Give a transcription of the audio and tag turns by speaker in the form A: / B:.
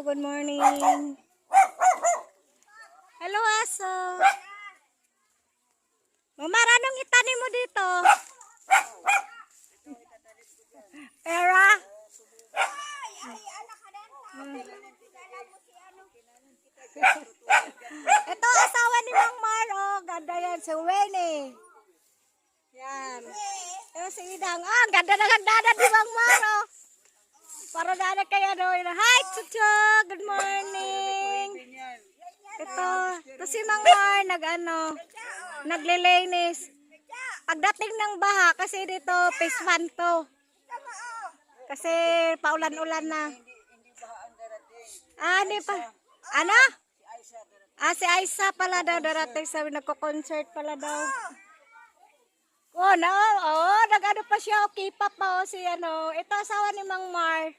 A: good morning. Hello, aso. Mamara, anong itanim mo dito? Pera? Ito, asawa ni Mang Mar, oh. Ganda yan, si Winnie. Yan. Ito si Idang. Ah, ganda na ni Mang Mar, oh. Para na kaya doon. Hi, Chucho. Good morning. Ito si Mang Mar, naglilinis. Pagdating ng baha, kasi dito, phase 1 to. Kasi paulan-ulan na. Ah, hindi pa. Ano? Ah, si Aisa pala daw darating. Sabi, nagko-concert pala daw. Oh, nag-ano pa siya, K-pop pa, si ito asawa ni Mang Mar.